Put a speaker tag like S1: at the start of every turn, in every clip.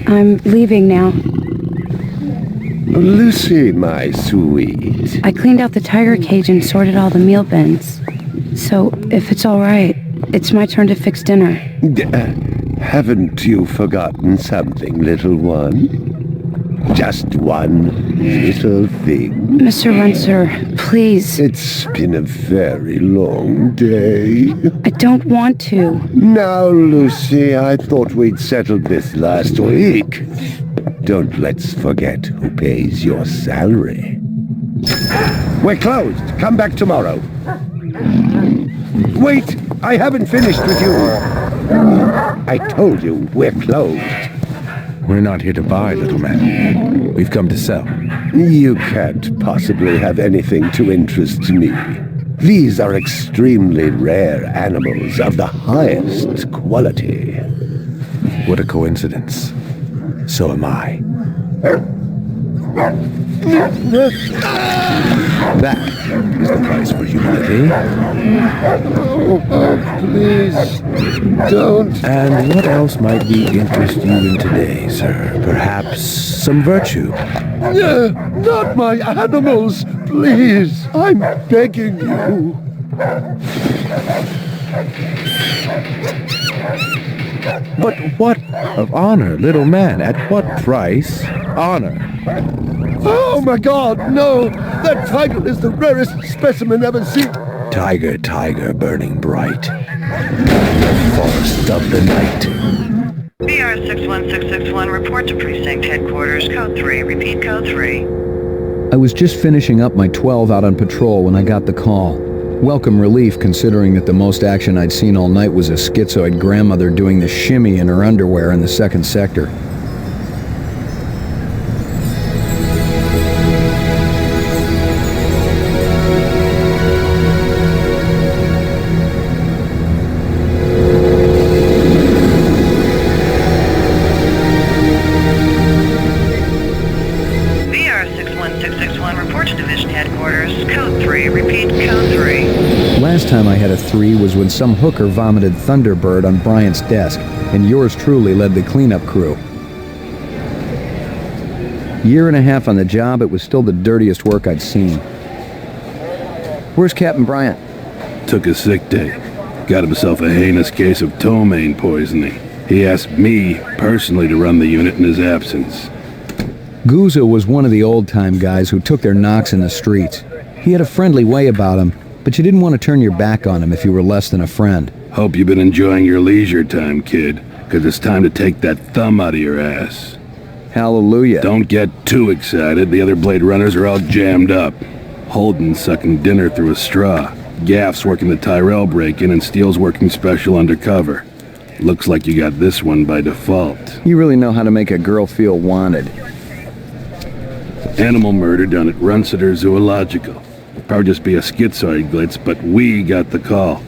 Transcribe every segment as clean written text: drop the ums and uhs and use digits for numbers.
S1: I'm leaving now.
S2: Lucy, my sweet.
S1: I cleaned out the tiger cage and sorted all the meal bins. So, if it's all right, it's my turn to fix dinner.
S2: Haven't you forgotten something, little one? Just one little thing.
S1: Mr. Runcer, please.
S2: It's been a very long day.
S1: I don't want to.
S2: Now, Lucy, I thought we'd settled this last week. Don't let's forget who pays your salary. We're closed. Come back tomorrow. Wait! I haven't finished with you. I told you we're closed.
S3: We're not here to buy, little man. We've come to sell.
S2: You can't possibly have anything to interest me. These are extremely rare animals of the highest quality.
S3: What a coincidence. So am I. That is the price for humility.
S2: Oh, please, don't.
S3: And what else might we interest you in today, sir? Perhaps some virtue?
S2: Not my animals, please. I'm begging you.
S3: But what of honor, little man? At what price? Honor.
S2: Oh my God, no! That tiger is the rarest specimen ever seen.
S3: Tiger, tiger, burning bright. The forest of the night.
S4: BR 61661, report to precinct headquarters, code 3. Repeat, code 3.
S5: I was just finishing up my 12 out on patrol when I got the call. Welcome relief, considering that the most action I'd seen all night was a schizoid grandmother doing the shimmy in her underwear in the second sector.
S4: BR 61661, report to division headquarters, code 3. Repeat, code 3.
S5: Last time I had a 3 was when some hooker vomited Thunderbird on Bryant's desk, and yours truly led the cleanup crew. Year and a half on the job, it was still the dirtiest work I'd seen. Where's Captain Bryant?
S6: Took a sick day. Got himself a heinous case of ptomaine poisoning. He asked me personally to run the unit in his absence.
S5: Gouza was one of the old-time guys who took their knocks in the streets. He had a friendly way about him, but you didn't want to turn your back on him if you were less than a friend.
S6: Hope you've been enjoying your leisure time, kid, because it's time to take that thumb out of your ass.
S5: Hallelujah.
S6: Don't get too excited. The other Blade Runners are all jammed up. Holden sucking dinner through a straw. Gaff's working the Tyrell break-in and Steele's working special undercover. Looks like you got this one by default.
S5: You really know how to make a girl feel wanted.
S6: Animal murder done at Runciter Zoological. Probably just be a schizoid glitz, but we got the call.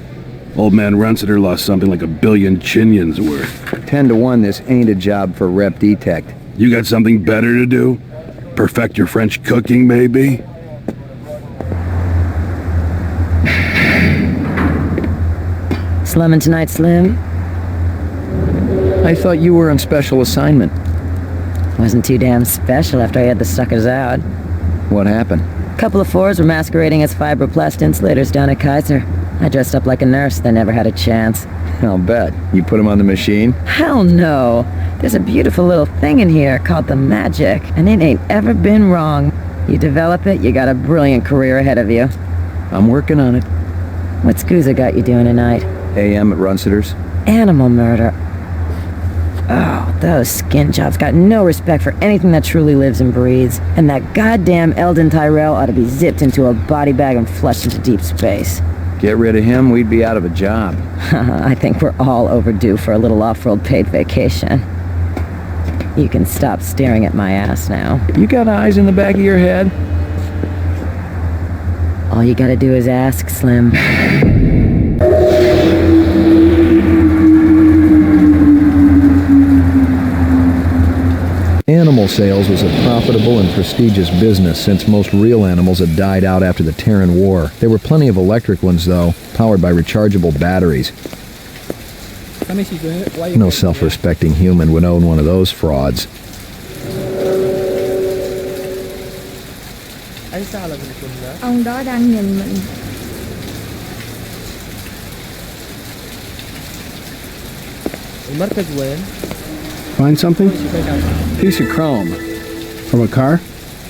S6: Old man Runciter lost something like 1 billion chinions worth.
S5: 10 to 1, this ain't a job for Rep Detect.
S6: You got something better to do? Perfect your French cooking, maybe?
S7: Slumming tonight, Slim?
S5: I thought you were on special assignment.
S7: Wasn't too damn special after I had the suckers out.
S5: What happened?
S7: Couple of fours were masquerading as fibroplast insulators down at Kaiser. I dressed up like a nurse, they never had a chance.
S5: I'll bet. You put him on the machine?
S7: Hell no. There's a beautiful little thing in here called the Magic, and it ain't ever been wrong. You develop it, you got a brilliant career ahead of you.
S5: I'm working on it.
S7: What SCUSA got you doing tonight?
S5: AM at Runciter's.
S7: Animal murder. Oh, those skin jobs got no respect for anything that truly lives and breathes. And that goddamn Eldon Tyrell ought to be zipped into a body bag and flushed into deep space.
S5: Get rid of him, we'd be out of a job.
S7: I think we're all overdue for a little off-road paid vacation. You can stop staring at my ass now.
S5: You got eyes in the back of your head?
S7: All you gotta do is ask, Slim.
S5: Animal sales was a profitable and prestigious business since most real animals had died out after the Terran War. There were plenty of electric ones, though, powered by rechargeable batteries. No self-respecting human would own one of those frauds.
S8: Ông đó đang nhìn mình.
S9: Find something?
S5: Piece of chrome.
S9: From a car?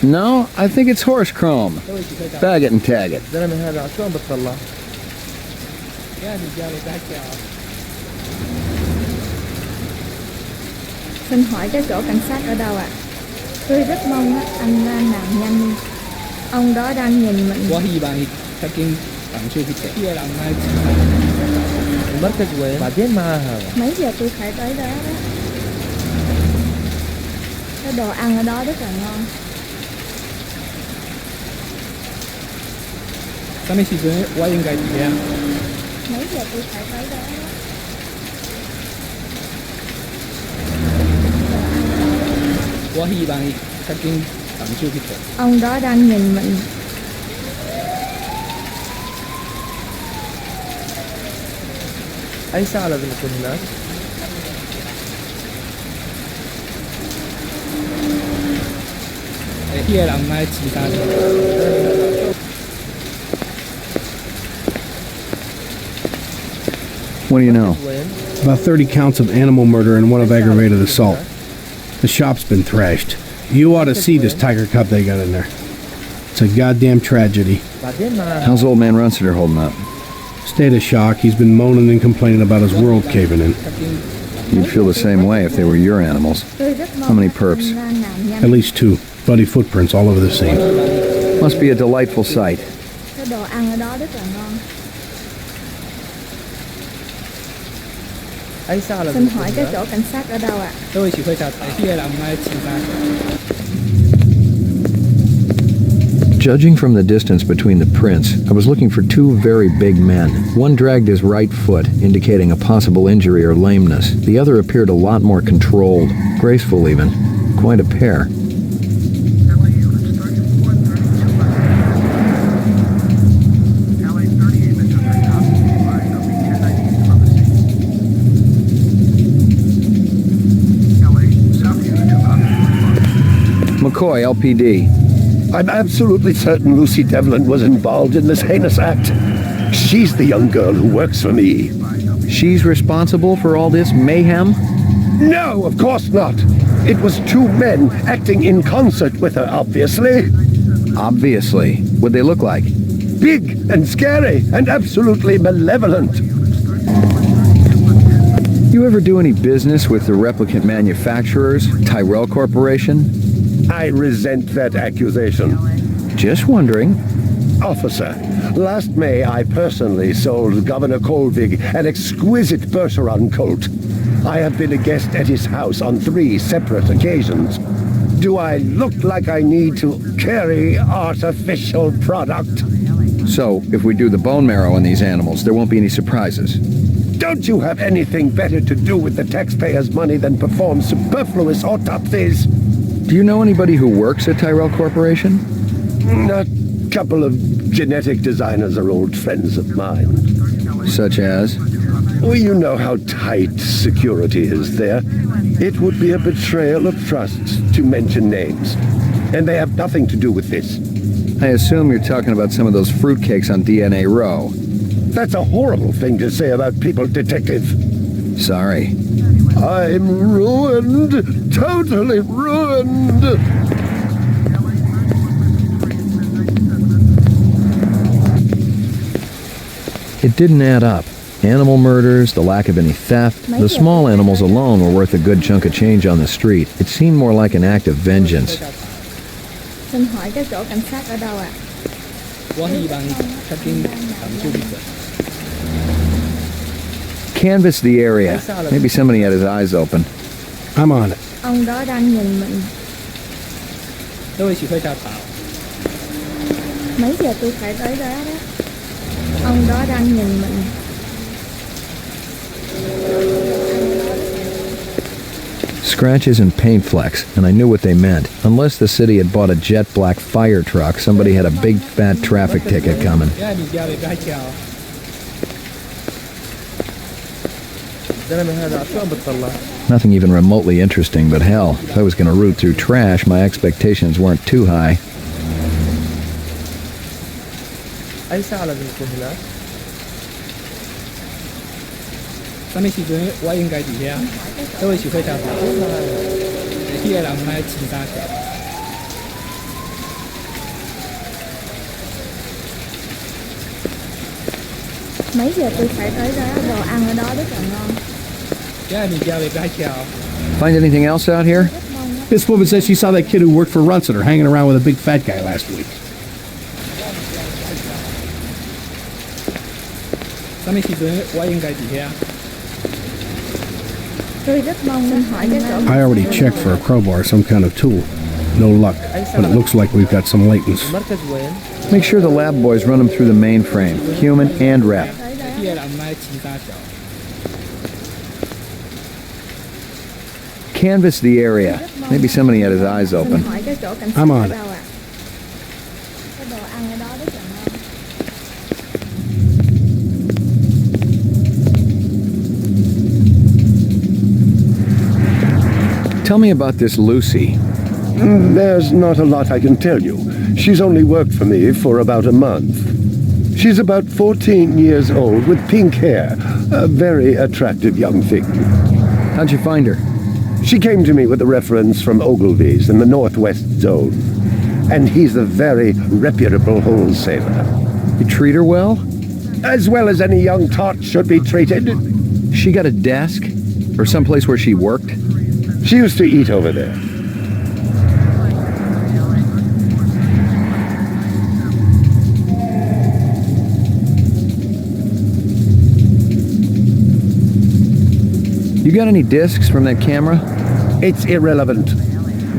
S5: No, I think it's horse chrome. Bag it and tag it.
S8: Xin hỏi cái chỗ cảnh sát ở đâu ạ? Tôi rất mong anh làm nhanh đi. Ông đó đang nhìn mình. Mấy giờ tôi phải tới đó đó? Cái đồ ăn ở đó rất là ngon. Mấy giờ tôi phải tới đó đó? Ông đó đang nhìn mình.
S5: What do you know?
S9: About 30 counts of animal murder and one of aggravated assault. The shop's been thrashed. You ought to see this tiger cub they got in there. It's a goddamn tragedy.
S5: How's old man Runciter holding up?
S9: State of shock. He's been moaning and complaining about his world caving in.
S5: You'd feel the same way if they were your animals. How many perps?
S9: At least 2. Bloody footprints all over the scene.
S5: Must be a delightful sight.
S8: Cái đồ ăn ở đó rất là ngon. Xin hỏi cái chỗ cảnh sát ở đâu ạ?
S5: Judging from the distance between the prints, I was looking for 2 very big men. One dragged his right foot, indicating a possible injury or lameness. The other appeared a lot more controlled, graceful even. Quite a pair. McCoy, LPD.
S2: I'm absolutely certain Lucy Devlin was involved in this heinous act. She's the young girl who works for me.
S5: She's responsible for all this mayhem?
S2: No, of course not. It was 2 men acting in concert with her, obviously.
S5: Obviously. What'd they look like?
S2: Big and scary and absolutely malevolent.
S5: You ever do any business with the replicant manufacturers, Tyrell Corporation?
S2: I resent that accusation.
S5: Just wondering.
S2: Officer, last May I personally sold Governor Kolvig an exquisite Bergeron colt. I have been a guest at his house on 3 separate occasions. Do I look like I need to carry artificial product?
S5: So, if we do the bone marrow in these animals, there won't be any surprises.
S2: Don't you have anything better to do with the taxpayers' money than perform superfluous autopsies?
S5: Do you know anybody who works at Tyrell Corporation?
S2: A couple of genetic designers are old friends of mine.
S5: Such as?
S2: Well, you know how tight security is there. It would be a betrayal of trust to mention names. And they have nothing to do with this.
S5: I assume you're talking about some of those fruitcakes on DNA Row.
S2: That's a horrible thing to say about people, Detective.
S5: Sorry.
S2: I'm ruined. Totally ruined.
S5: It didn't add up. Animal murders, the lack of any theft, the small animals alone were worth a good chunk of change on the street. It seemed more like an act of vengeance.
S8: Xin hỏi cái chỗ cảnh sát ở đâu ạ?
S5: Canvass the area. Maybe somebody had his eyes open.
S9: I'm on it.
S8: Ông đó đang nhìn mình. Mấy giờ tôi phải tới đó đó? Ông đó đang nhìn mình.
S5: Scratches and paint flecks, and I knew what they meant. Unless the city had bought a jet black fire truck, somebody had a big fat traffic ticket coming. Nothing even remotely interesting, but hell, if I was going to root through trash, my expectations weren't too high.
S8: Mấy giờ tôi phải tới đó? Đồ ăn ở đó rất là ngon.
S5: Find anything else out here?
S9: This woman says she saw that kid who worked for Runciter hanging around with a big fat guy last week.
S8: Tôi rất mong nên hỏi cái chỗ.
S9: I already checked for a crowbar, some kind of tool. No luck, but it looks like we've got some latents.
S5: Make sure the lab boys run them through the mainframe, human and rep. Canvass the area. Maybe somebody had his eyes open.
S8: Hỏi cái chỗ cảnh sát
S9: I'm on
S8: ở
S9: it.
S8: đâu ạ? Cái đồ ăn ở đó rất là ngon.
S5: Tell me about this Lucy.
S2: There's not a lot I can tell you. She's only worked for me for about a month. She's about 14 years old with pink hair. A very attractive young thing.
S5: How'd you find her?
S2: She came to me with a reference from Ogilvy's in the Northwest Zone. And he's a very reputable wholesaler.
S5: You treat her well?
S2: As well as any young tot should be treated.
S5: She got a desk? Or someplace where she worked?
S2: She used to eat over there.
S5: You got any discs from that camera?
S2: It's irrelevant.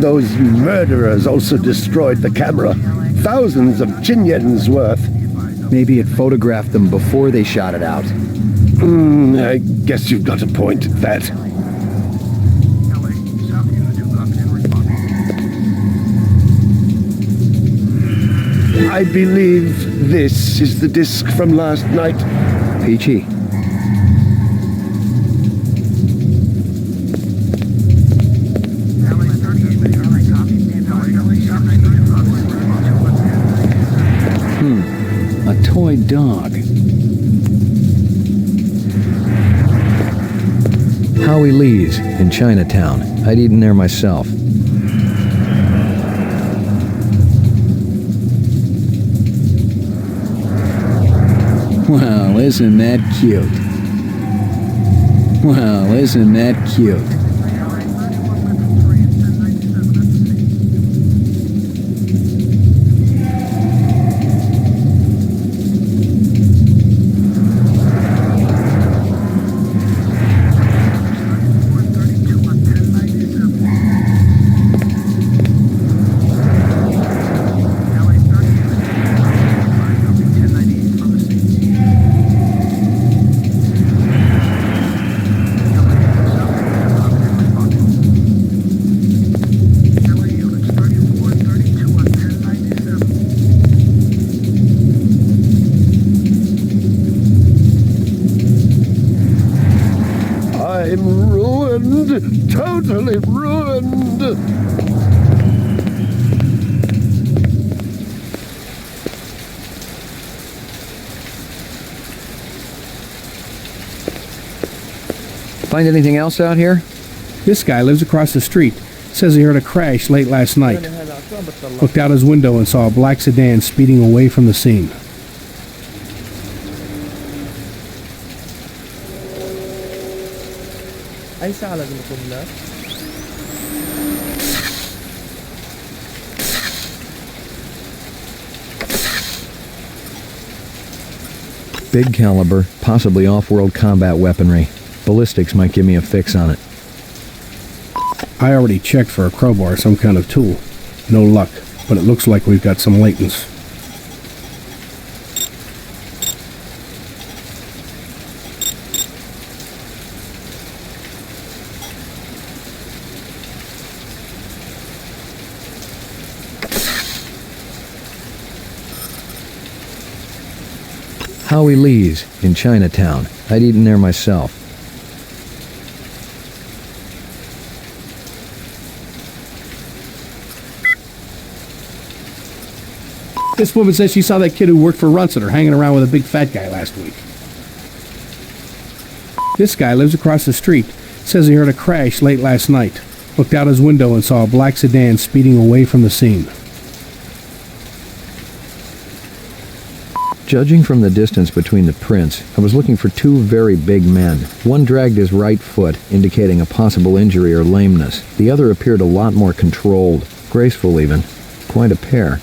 S2: Those murderers also destroyed the camera. Thousands of Chinyans worth.
S5: Maybe it photographed them before they shot it out.
S2: I guess you've got a point at that. I believe this is the disc from last night.
S5: Peachy. A toy dog. Howie Lee's in Chinatown. I'd eaten there myself. Wow, isn't that cute? Wow, isn't that cute?
S2: totally ruined.
S5: Find anything else out here?
S9: This guy lives across the street. Says he heard a crash late last night. Looked out his window and saw a black sedan speeding away from the scene.
S5: Big caliber, possibly off-world combat weaponry. Ballistics might give me a fix on it.
S9: I already checked for a crowbar, some kind of tool. No luck, but it looks like we've got some latents.
S5: Howie Lee's in Chinatown. I'd eaten there myself.
S9: This woman says she saw that kid who worked for Runciter hanging around with a big fat guy last week. This guy lives across the street. Says he heard a crash late last night. Looked out his window and saw a black sedan speeding away from the scene.
S5: Judging from the distance between the prints, I was looking for two very big men. One dragged his right foot, indicating a possible injury or lameness. The other appeared a lot more controlled, graceful even. Quite a pair.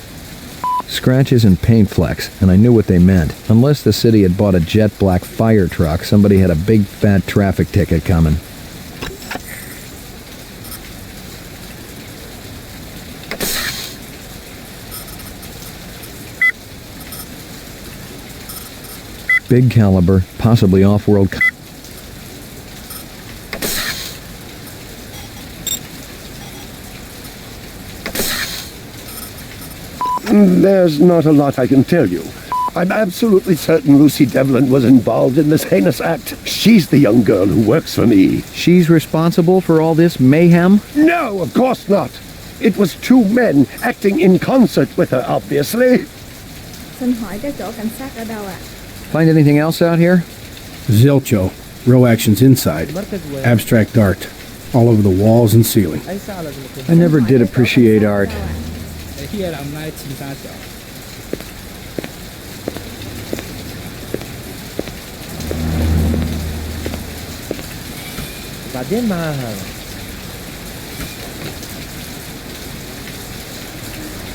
S5: Scratches and paint flecks, and I knew what they meant. Unless the city had bought a jet black fire truck, somebody had a big fat traffic ticket coming. Big caliber, possibly off-world.
S2: There's not a lot I can tell you. I'm absolutely certain Lucy Devlin was involved in this heinous act. She's the young girl who works for me.
S5: She's responsible for all this mayhem?
S2: No, of course not. It was two men acting in concert with her, obviously.
S8: Xin hỏi cái chỗ cảnh sát ở đâu ạ?
S5: Find anything else out here?
S9: Zilcho. Row actions inside. Abstract art. All over the walls and ceiling.
S5: I never did appreciate art.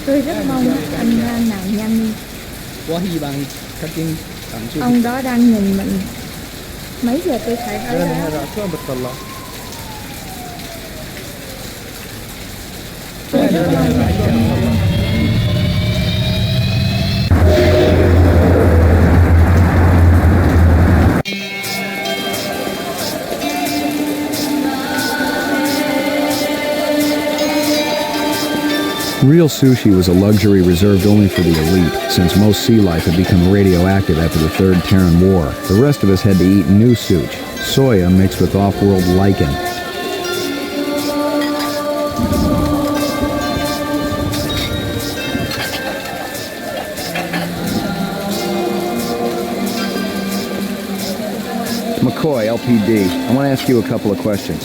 S8: Tôi rất mong anh nạn nhân. Ông đó đang nhìn mình. Mấy giờ tôi phải ở đó? Tôi rất mong nạn
S5: Real sushi was a luxury reserved only for the elite, since most sea life had become radioactive after the Third Terran War. The rest of us had to eat new sushi, soya mixed with off-world lichen. McCoy, LPD. I want to ask you a couple of questions.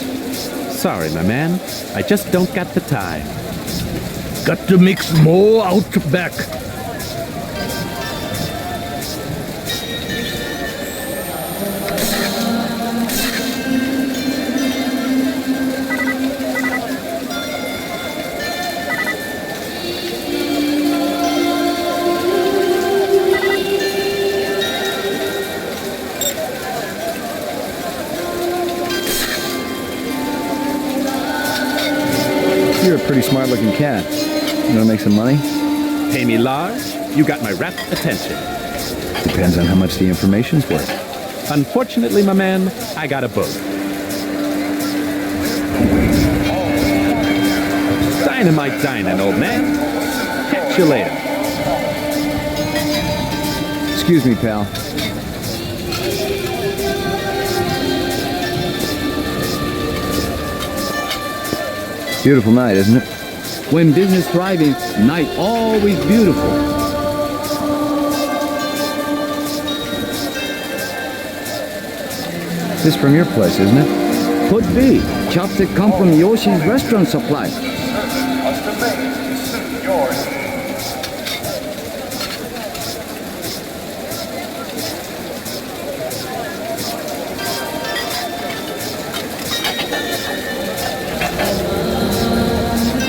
S10: Sorry, my man. I just don't got the time.
S11: Got to mix more out back.
S5: You're a pretty smart-looking cat. You want to make some money?
S10: Pay me large, you got my rapt attention.
S5: Depends on how much the information's worth.
S10: Unfortunately, my man, I got a boat. Dynamite dining, old man. Catch you later.
S5: Excuse me, pal. Beautiful night, isn't it?
S12: When business thriving, night always beautiful.
S5: This from your place, isn't it?
S12: Could be. Chopstick come from Yoshi's restaurant supply.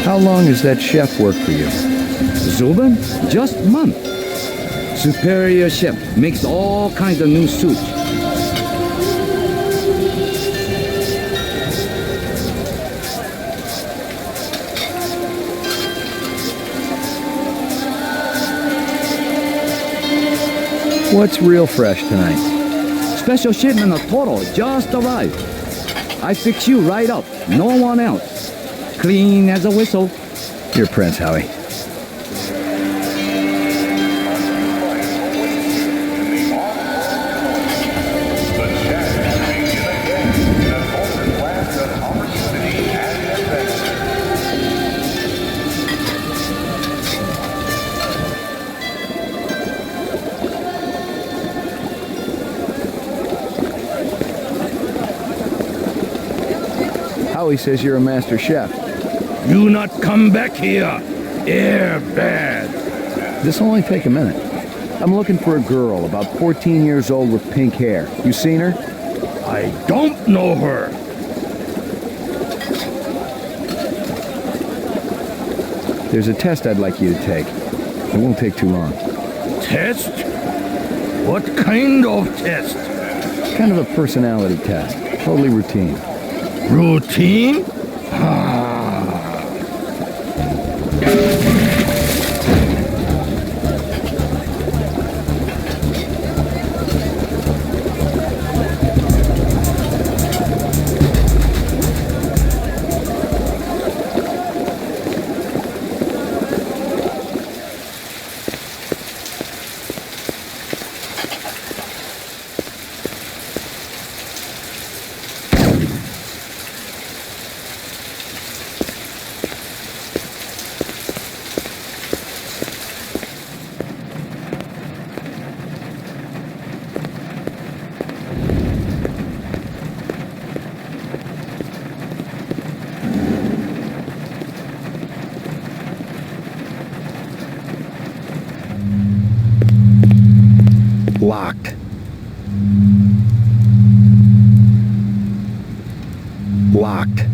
S5: How long has that chef worked for you?
S12: Zubin? Just month. Superior chef makes all kinds of new soups.
S5: What's real fresh tonight?
S12: Special shipment of Toro just arrived. I fix you right up. No one else. Clean as a whistle.
S5: You're Prince, Howie. Howie says you're a master chef.
S11: You not come back here. Air bad.
S5: This'll only take a minute. I'm looking for a girl, about 14 years old with pink hair. You seen her?
S11: I don't know her.
S5: There's a test I'd like you to take. It won't take too long.
S11: Test? What kind of test?
S5: Kind of a personality test. Totally routine.
S11: Routine?
S5: Locked. Locked.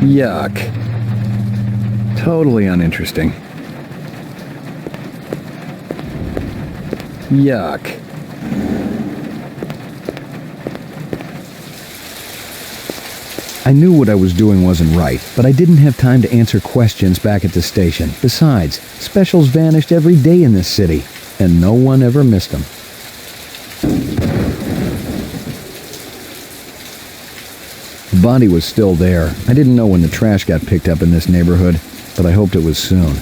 S5: Yuck. Totally uninteresting. Yuck. I knew what I was doing wasn't right, but I didn't have time to answer questions back at the station. Besides, specials vanished every day in this city, and no one ever missed them. The body was still there. I didn't know when the trash got picked up in this neighborhood, but I hoped it was soon.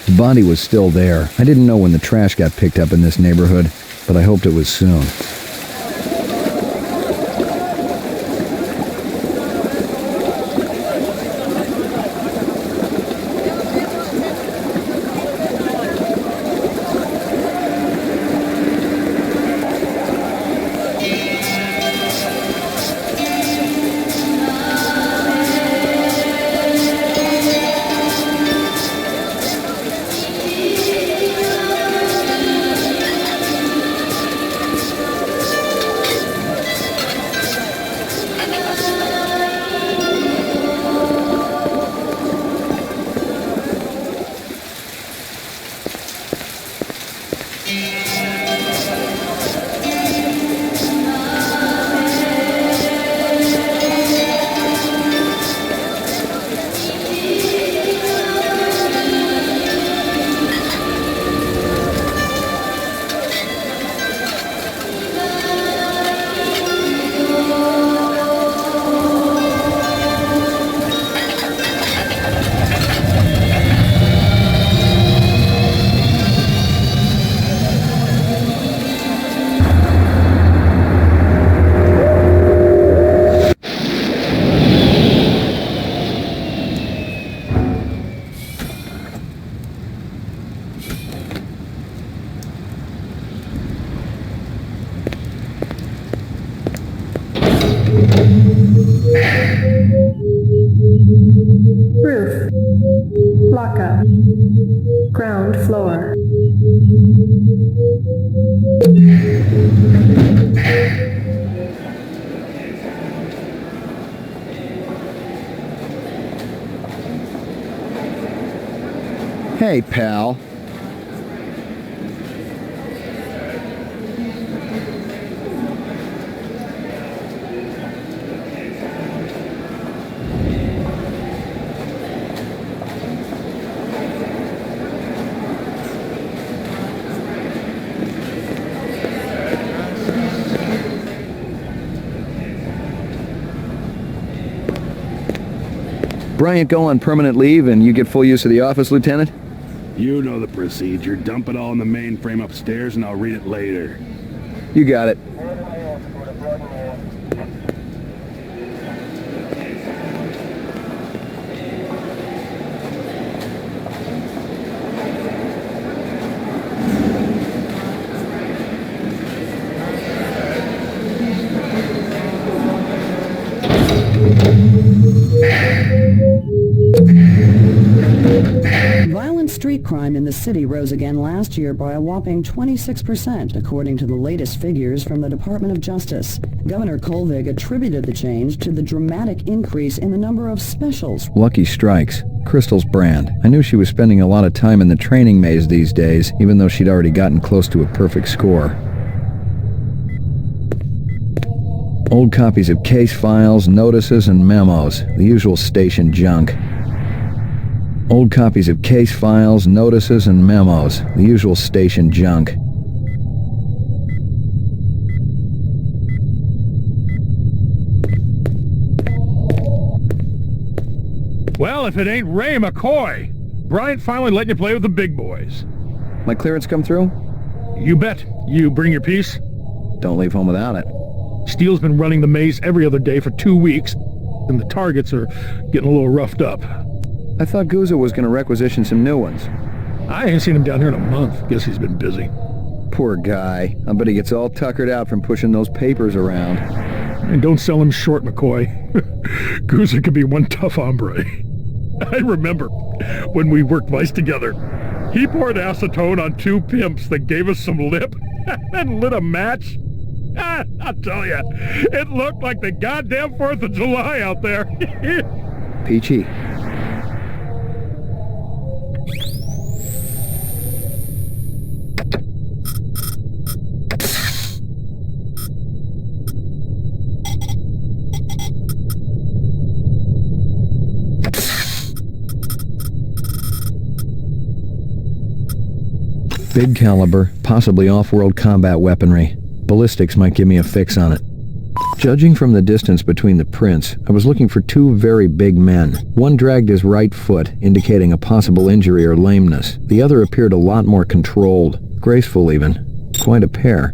S5: The body was still there. I didn't know when the trash got picked up in this neighborhood, but I hoped it was soon.
S13: Ground floor.
S5: Hey, pal. Bryant go on permanent leave and you get full use of the office, Lieutenant?
S6: You know the procedure. Dump it all in the mainframe upstairs and I'll read it later.
S5: You got it.
S14: Violent street crime in the city rose again last year by a whopping 26%, according to the latest figures from the Department of Justice. Governor Kolvig attributed the change to the dramatic increase in the number of specials.
S5: Lucky Strikes. Crystal's brand. I knew she was spending a lot of time in the training maze these days, even though she'd already gotten close to a perfect score. Old copies of case files, notices, and memos. The usual station junk. Old copies of case files, notices, and memos. The usual station junk.
S11: Well, if it ain't Ray McCoy! Bryant finally letting you play with the big boys.
S5: My clearance come through?
S11: You bet. You bring your piece?
S5: Don't leave home without it.
S11: Steele's been running the maze every other day for 2 weeks, and the targets are getting a little roughed up.
S5: I thought Guzzo was going to requisition some new ones.
S11: I ain't seen him down here in a month. Guess he's been busy.
S5: Poor guy. I bet he gets all tuckered out from pushing those papers around.
S11: And don't sell him short, McCoy. Guzzo could be one tough hombre. I remember when we worked Vice together. He poured acetone on 2 pimps that gave us some lip and lit a match. I'll tell you, it looked like the goddamn 4th of July out there.
S5: Peachy. Big caliber, possibly off-world combat weaponry. Ballistics might give me a fix on it. Judging from the distance between the prints, I was looking for 2 very big men. One dragged his right foot, indicating a possible injury or lameness. The other appeared a lot more controlled, graceful even. Quite a pair.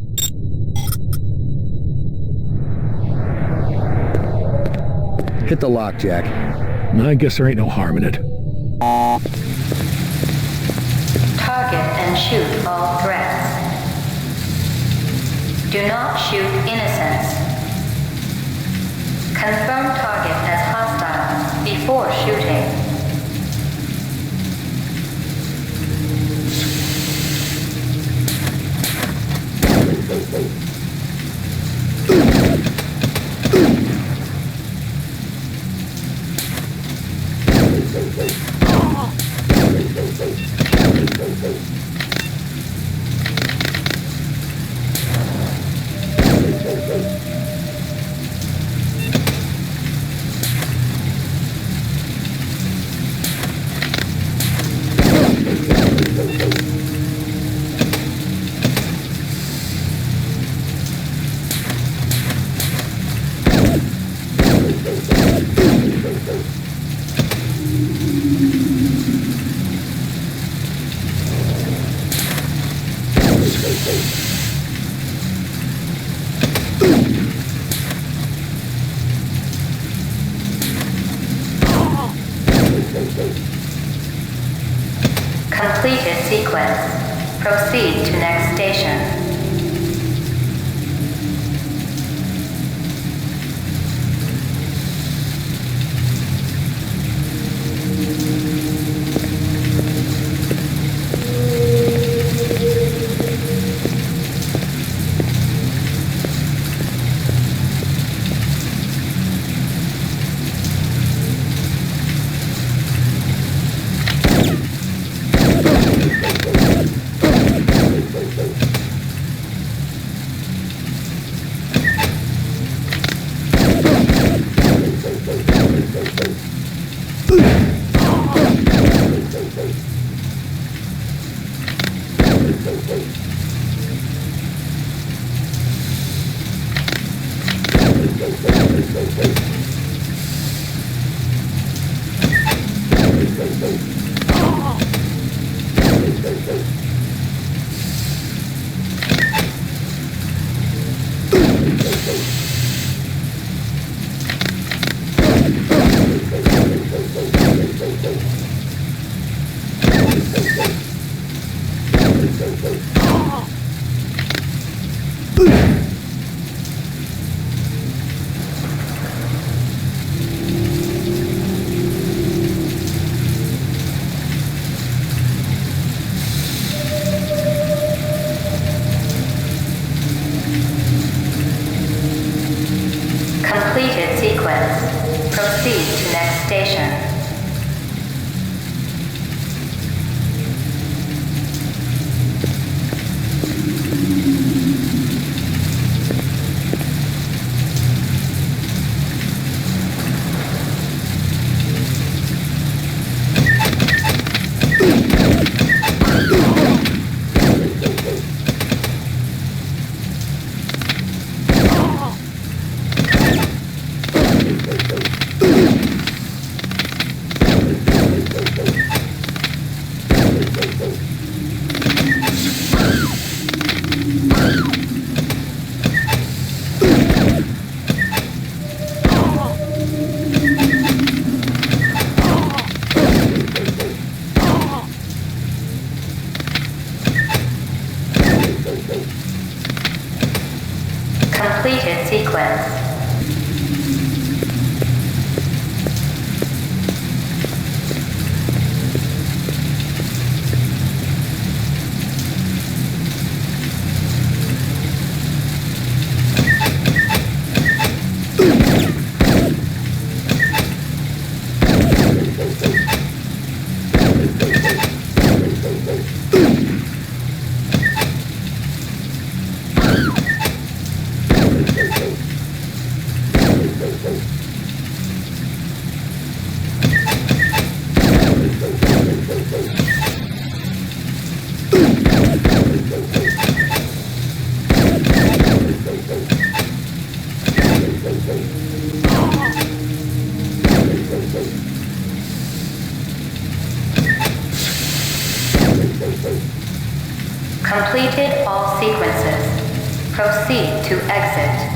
S5: Hit the lock, Jack.
S11: I guess there ain't no harm in it.
S15: Target and shoot all threats. Do not shoot innocents. Confirm target as hostile before shooting. Completed sequence. Proceed to next station. Completed sequence. Proceed to next station. Completed sequence. Completed all sequences. Proceed to exit.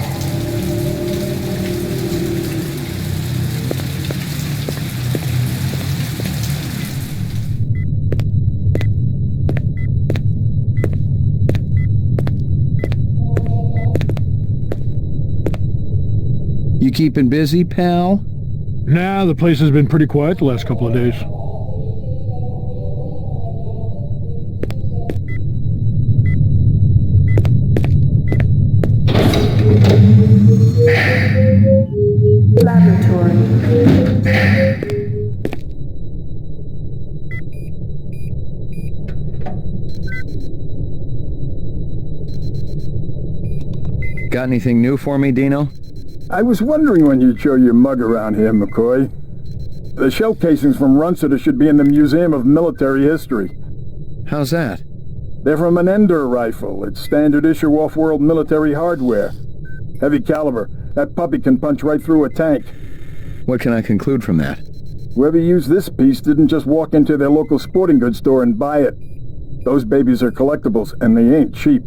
S5: You keeping busy, pal?
S11: Nah, the place has been pretty quiet the last couple of days.
S5: Got anything new for me, Dino?
S13: I was wondering when you'd show your mug around here, McCoy. The shell casings from Runciter should be in the Museum of Military History.
S5: How's that?
S13: They're from an Ender rifle. It's standard issue off-world military hardware. Heavy caliber. That puppy can punch right through a tank.
S5: What can I conclude from that?
S13: Whoever used this piece didn't just walk into their local sporting goods store and buy it. Those babies are collectibles, and they ain't cheap.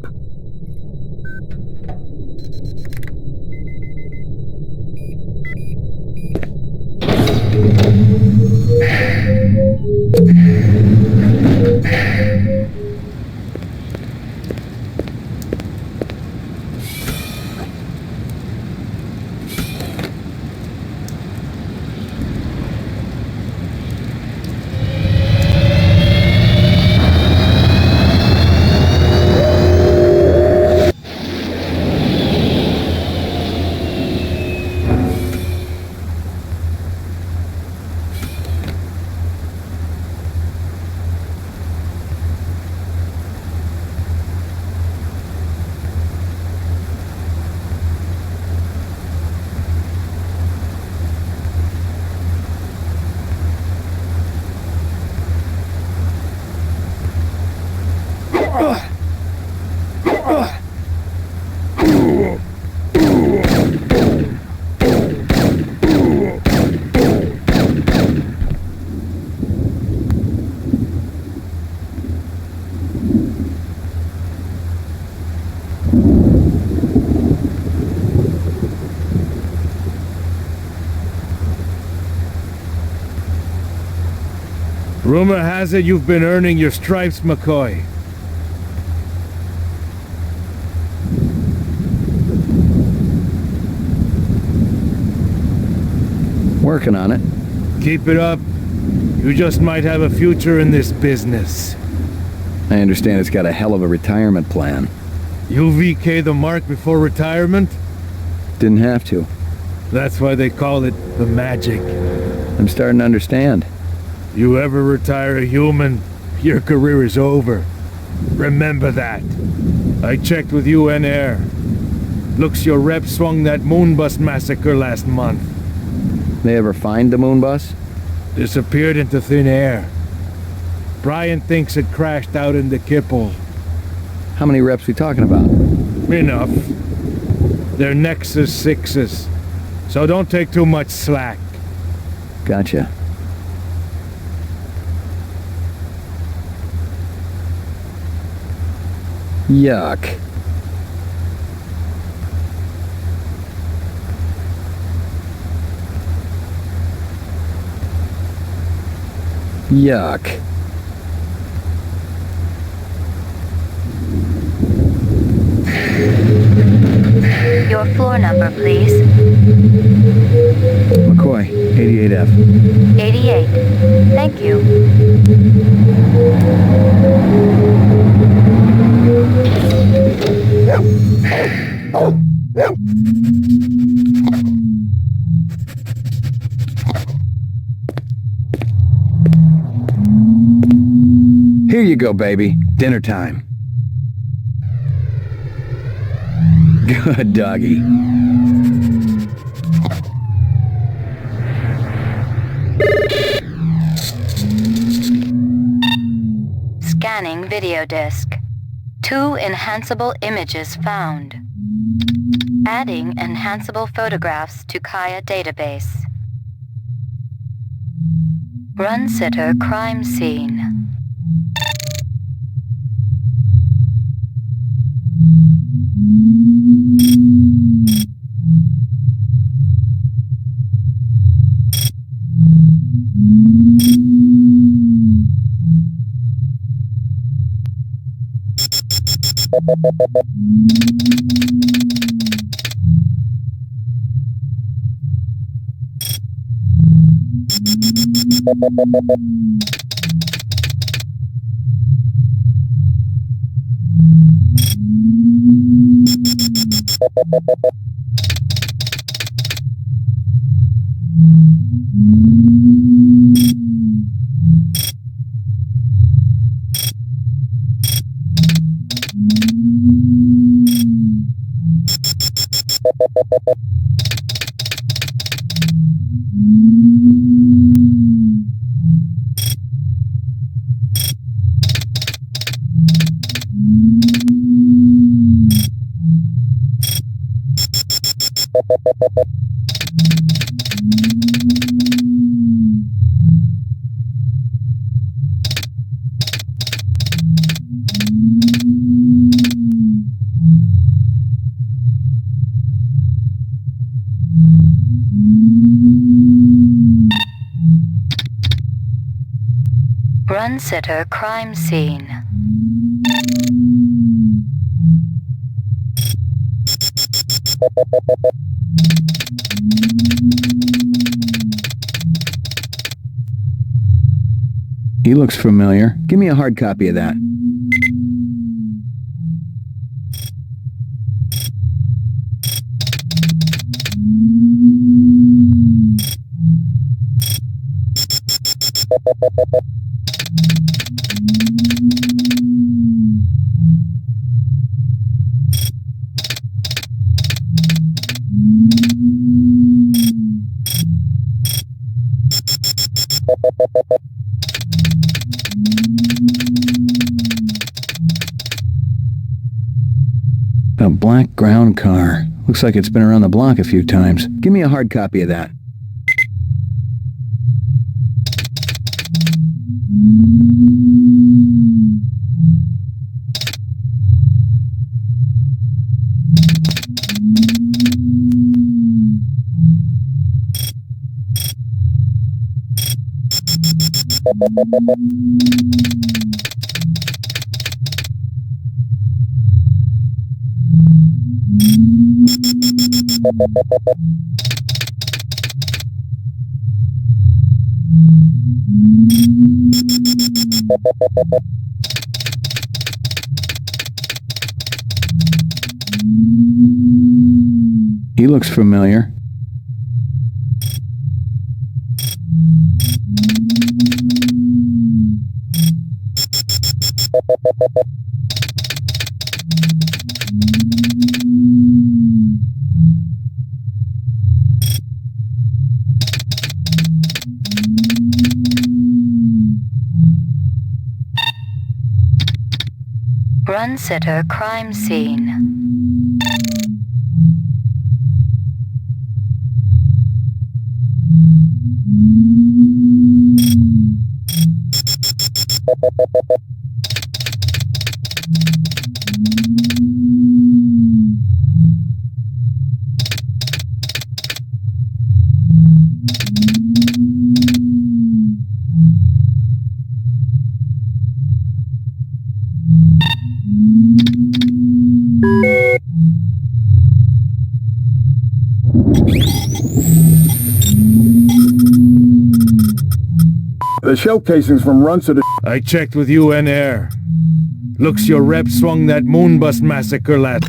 S3: Rumor has it you've been earning your stripes, McCoy.
S5: Working on it.
S3: Keep it up. You just might have a future in this business.
S5: I understand it's got a hell of a retirement plan.
S3: You VK the mark before retirement?
S5: Didn't have to.
S3: That's why they call it the magic.
S5: I'm starting to understand.
S3: You ever retire a human, your career is over. Remember that. I checked with UN Air. Looks your rep swung that Moonbus massacre last month.
S5: They ever find the Moonbus?
S3: Disappeared into thin air. Brian thinks it crashed out in the Kipple.
S5: How many reps we talking about?
S3: Enough. They're Nexus 6s, so don't take too much slack.
S5: Gotcha. Yuck. Yuck.
S15: Your floor number, please.
S5: McCoy, 88F.
S15: 88. Thank you.
S5: Here you go, baby. Dinner time. Good doggy.
S15: Scanning video disk. 2 enhanceable images found. Adding enhanceable photographs to Kaya database. Run sitter crime scene. Run sitter crime scene.
S5: He looks familiar. Give me a hard copy of that. A black ground car. Looks like it's been around the block a few times. Give me a hard copy of that. He looks familiar.
S15: Runsetter crime scene.
S13: The shell casings from Runsetter...
S3: I checked with UN Air. Looks your rep swung that Moonbus massacre lad.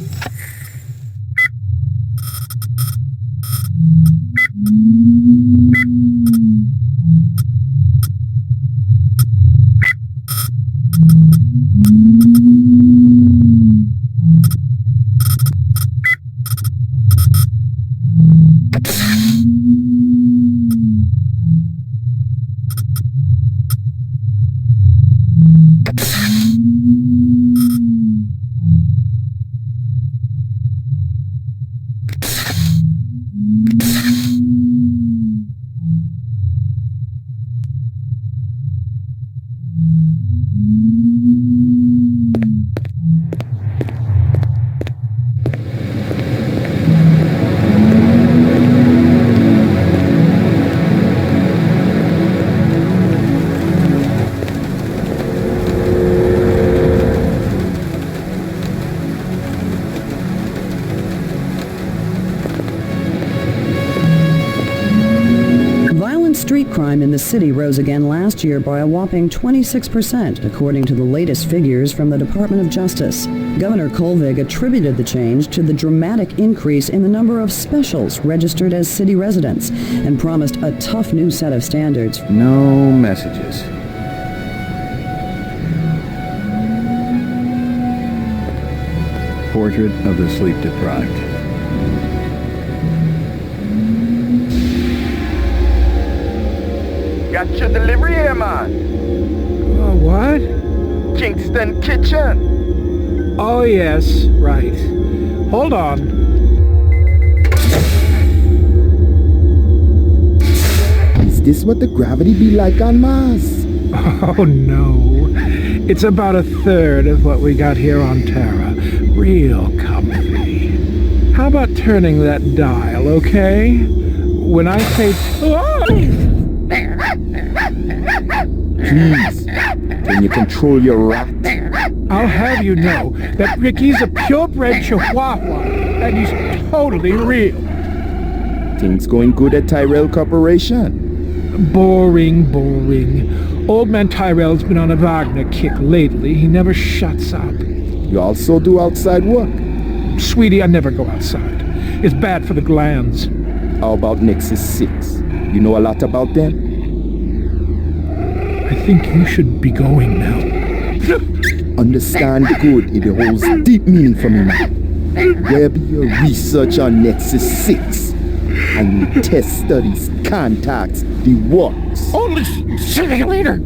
S14: Street crime in the city rose again last year by a whopping 26%, according to the latest figures from the Department of Justice. Governor Kolvig attributed the change to the dramatic increase in the number of specials registered as city residents and promised a tough new set of standards.
S5: No messages. Portrait of the sleep-deprived.
S16: Got your delivery here, man.
S17: What?
S16: Kingston Kitchen.
S17: Oh, yes, right. Hold on.
S18: Is this what the gravity be like on Mars?
S17: Oh, no. It's about a third of what we got here on Terra. Real comfy. How about turning that dial, okay? When I say...
S18: Please, can you control your rat?
S17: I'll have you know that Ricky's a purebred Chihuahua, and he's totally real.
S18: Things going good at Tyrell Corporation?
S17: Boring. Old man Tyrell's been on a Wagner kick lately. He never shuts up.
S18: You also do outside work?
S17: Sweetie, I never go outside. It's bad for the glands.
S18: How about Nexus 6? You know a lot about them?
S17: I think you should be going now.
S18: Understand good, it holds deep meaning for me now. Where be your research on Nexus 6? And your test studies, contacts, the works?
S17: Only simulator!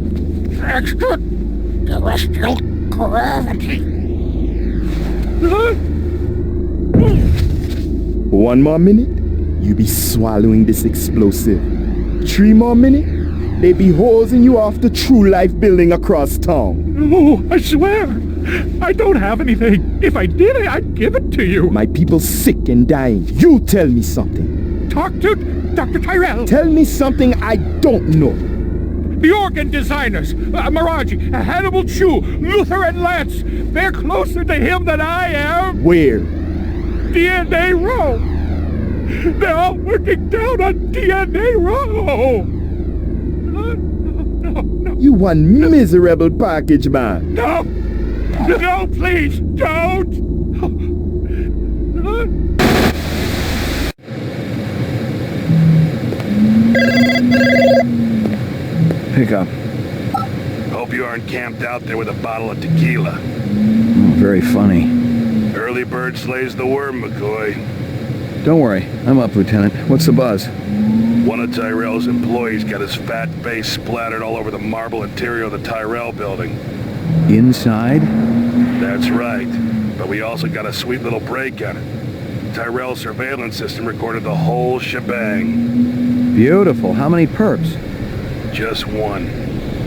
S17: Extraterrestrial gravity!
S18: 1 more minute, you be swallowing this explosive. 3 more minutes, they be hosing you off the True Life building across town.
S11: No, I swear. I don't have anything. If I did, I'd give it to you.
S18: My people sick and dying. You tell me something.
S11: Talk to Dr. Tyrell.
S18: Tell me something I don't know.
S11: The organ designers, Miraji, Hannibal Chu, Luther and Lance. They're closer to him than I am.
S18: Where?
S11: DNA Row. They're all working down on DNA Row. No.
S18: You one miserable package man.
S11: No, please, don't.
S5: Pick up.
S6: Hope you aren't camped out there with a bottle of tequila.
S5: Very funny.
S6: Early bird slays the worm, McCoy.
S5: Don't worry, I'm up, Lieutenant. What's the buzz?
S6: One of Tyrell's employees got his fat face splattered all over the marble interior of the Tyrell building.
S5: Inside?
S6: That's right. But we also got a sweet little break on it. Tyrell's surveillance system recorded the whole shebang.
S5: Beautiful. How many perps?
S6: Just one.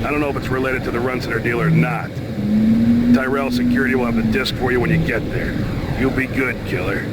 S6: I don't know if it's related to the Runciter deal or not. Tyrell security will have the disc for you when you get there. You'll be good, killer.